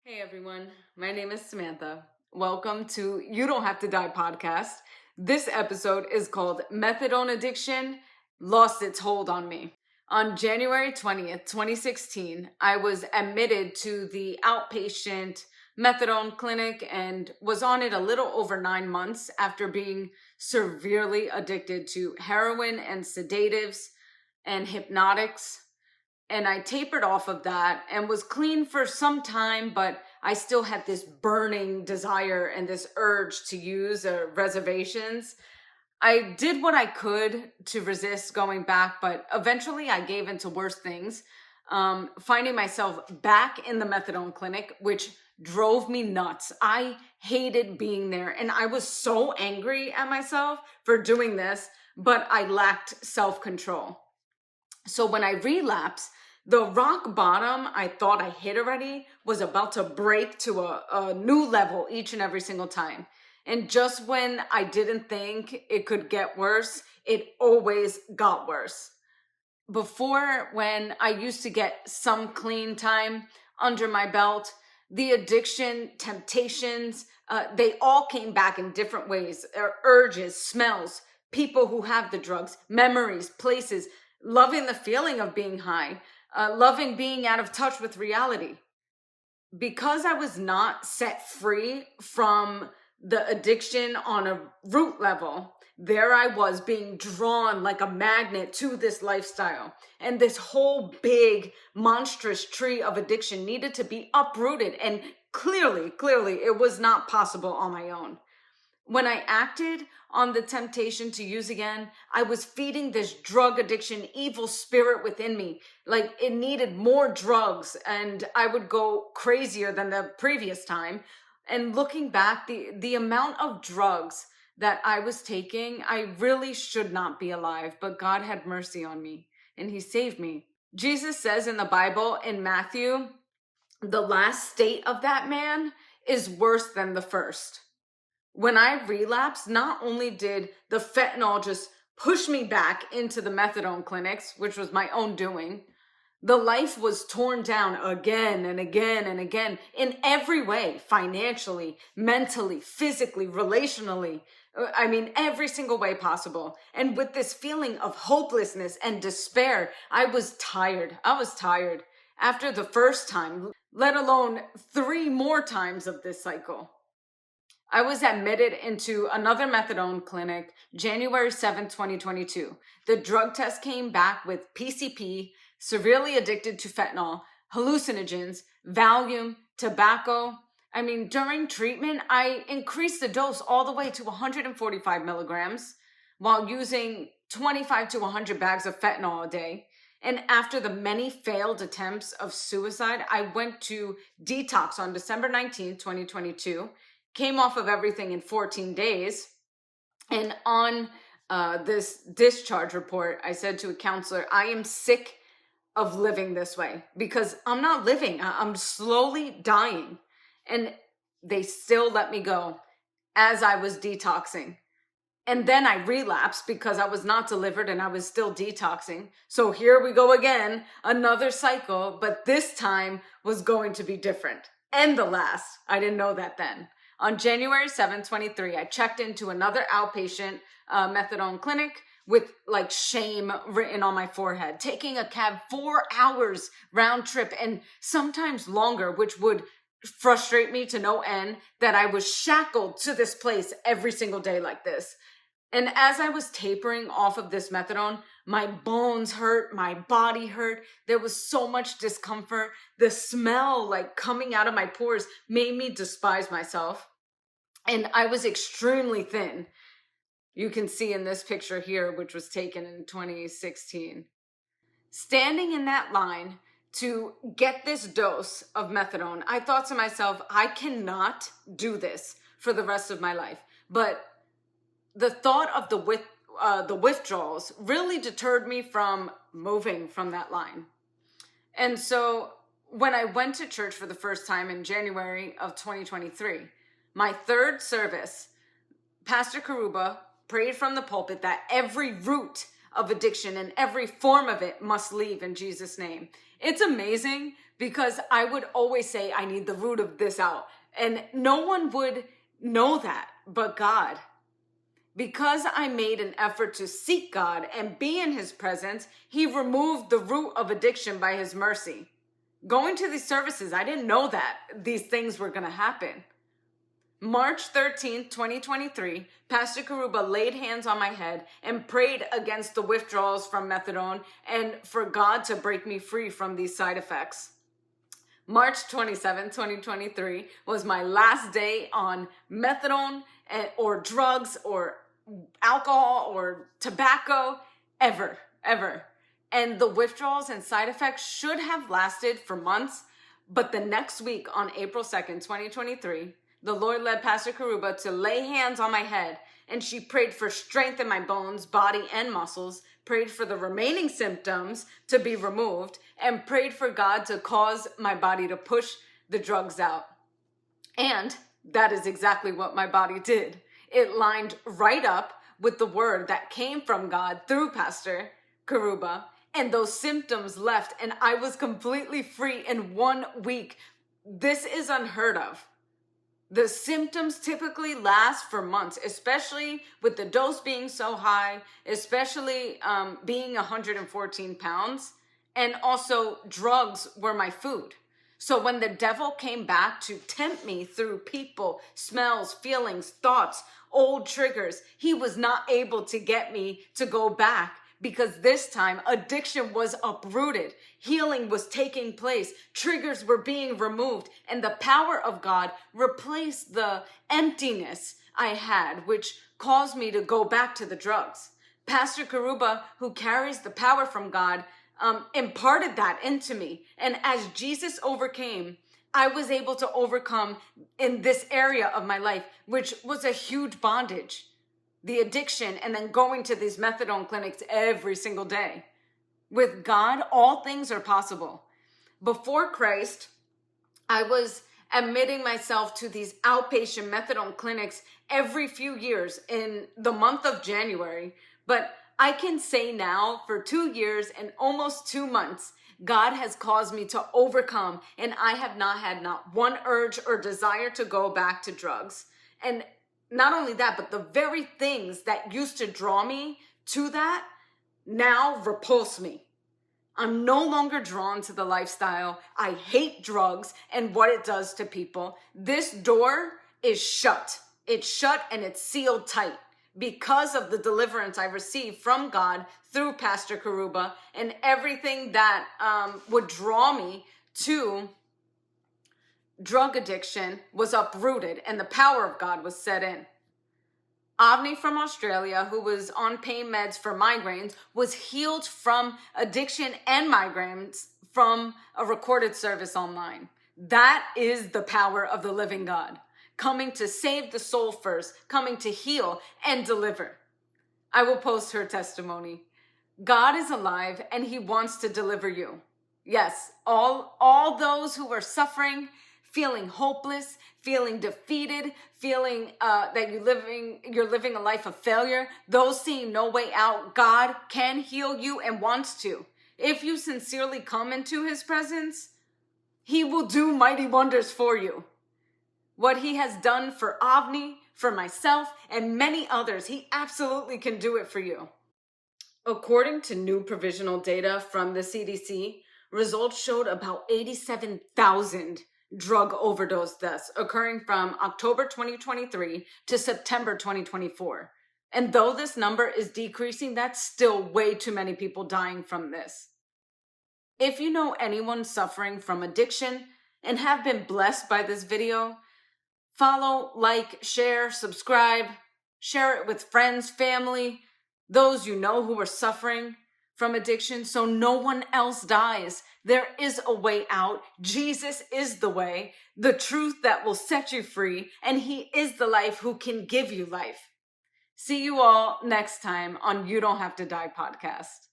Hey everyone, my name is Samantha. Welcome to You Don't Have to Die podcast. This episode is called Methadone Addiction Lost Its Hold on Me. On January 20th, 2016, I was admitted to the outpatient methadone clinic and was on it a little over 9 months after being severely addicted to heroin and sedatives and hypnotics. And I tapered off of that and was clean for some time, but I still had this burning desire and this urge to use reservations. I did what I could to resist going back, but eventually I gave into worse things, finding myself back in the methadone clinic, which drove me nuts. I hated being there, and I was so angry at myself for doing this, but I lacked self-control. So when I relapsed, the rock bottom I thought I hit already was about to break to a new level each and every single time. And just when I didn't think it could get worse, it always got worse. Before, when I used to get some clean time under my belt, the addiction, temptations, they all came back in different ways. Urges, smells, people who have the drugs, memories, places, loving the feeling of being high, loving being out of touch with reality. Because I was not set free from the addiction on a root level, there I was being drawn like a magnet to this lifestyle. And this whole big, monstrous tree of addiction needed to be uprooted. And clearly, it was not possible on my own. When I acted on the temptation to use again, I was feeding this drug addiction evil spirit within me. Like it needed more drugs, and I would go crazier than the previous time. And looking back, the amount of drugs that I was taking, I really should not be alive, but God had mercy on me and he saved me. Jesus says in the Bible in Matthew, the last state of that man is worse than the first. When I relapsed, not only did the fentanyl just push me back into the methadone clinics, which was my own doing, the life was torn down again and again and again in every way, financially, mentally, physically, relationally. I mean, every single way possible. And with this feeling of hopelessness and despair, I was tired. After the first time, let alone 3 more times of this cycle. I was admitted into another methadone clinic January 7th, 2022. The drug test came back with PCP, severely addicted to fentanyl, hallucinogens, Valium, tobacco. I mean, during treatment, I increased the dose all the way to 145 milligrams while using 25 to 100 bags of fentanyl a day. And after the many failed attempts of suicide, I went to detox on December 19th, 2022. Came off of everything in 14 days. And on this discharge report, I said to a counselor, I am sick of living this way because I'm not living. I'm slowly dying. And they still let me go as I was detoxing. And then I relapsed because I was not delivered and I was still detoxing. So here we go again, another cycle, but this time was going to be different. And the last. I didn't know that then. On January 7th, 23, I checked into another outpatient methadone clinic with like shame written on my forehead, taking a cab 4 hours round trip and sometimes longer, which would frustrate me to no end that I was shackled to this place every single day like this. And as I was tapering off of this methadone, my bones hurt, my body hurt. There was so much discomfort. The smell like coming out of my pores made me despise myself. And I was extremely thin. You can see in this picture here, which was taken in 2016. Standing in that line to get this dose of methadone, I thought to myself, I cannot do this for the rest of my life. But the thought of the withdrawals really deterred me from moving from that line. And so when I went to church for the first time in January of 2023, my third service, Pastor Karuba prayed from the pulpit that every root of addiction and every form of it must leave in Jesus' name. It's amazing because I would always say, I need the root of this out. And no one would know that but God. Because I made an effort to seek God and be in his presence, he removed the root of addiction by his mercy. Going to these services, I didn't know that these things were going to happen. March 13th, 2023, Pastor Karuba laid hands on my head and prayed against the withdrawals from methadone and for God to break me free from these side effects. March 27th, 2023 was my last day on methadone or drugs or alcohol or tobacco ever. And the withdrawals and side effects should have lasted for months, but the next week on April 2nd, 2023, the Lord led Pastor Karuba to lay hands on my head, and she prayed for strength in my bones, body, and muscles, prayed for the remaining symptoms to be removed, and prayed for God to cause my body to push the drugs out. And that is exactly what my body did. It lined right up with the word that came from God through Pastor Karuba, and those symptoms left, and I was completely free in 1 week. This is unheard of. The symptoms typically last for months, especially with the dose being so high, especially being 114 pounds, and also drugs were my food. So when the devil came back to tempt me through people, smells, feelings, thoughts, old triggers, he was not able to get me to go back, because this time addiction was uprooted. Healing was taking place. Triggers were being removed, and the power of God replaced the emptiness I had, which caused me to go back to the drugs. Pastor Karuba, who carries the power from God, imparted that into me. And as Jesus overcame, I was able to overcome in this area of my life, which was a huge bondage. The addiction, and then going to these methadone clinics every single day. With God, all things are possible. Before Christ, I was admitting myself to these outpatient methadone clinics every few years in the month of January. But I can say now, for 2 years and almost 2 months, God has caused me to overcome, and I have not had not one urge or desire to go back to drugs. And not only that, but the very things that used to draw me to that now repulse me. I'm no longer drawn to the lifestyle. I hate drugs and what it does to people. This door is shut. It's shut and it's sealed tight because of the deliverance I received from God through Pastor Karuba, and everything that would draw me to drug addiction was uprooted and the power of God was set in. Avni from Australia, who was on pain meds for migraines, was healed from addiction and migraines from a recorded service online. That is the power of the living God, coming to save the soul first, coming to heal and deliver. I will post her testimony. God is alive and he wants to deliver you. Yes, all those who are suffering, feeling hopeless, feeling defeated, feeling that you're living a life of failure, those seeing no way out, God can heal you and wants to. If you sincerely come into his presence, he will do mighty wonders for you. What he has done for Avni, for myself, and many others, he absolutely can do it for you. According to new provisional data from the CDC, results showed about 87,000 drug overdose deaths occurring from October 2023 to September 2024. And though this number is decreasing, that's still way too many people dying from this. If you know anyone suffering from addiction and have been blessed by this video, follow, like, share, subscribe, share it with friends, family, those you know who are suffering from addiction, so no one else dies. There is a way out. Jesus is the way, the truth that will set you free, and he is the life who can give you life. See you all next time on You Don't Have to Die podcast.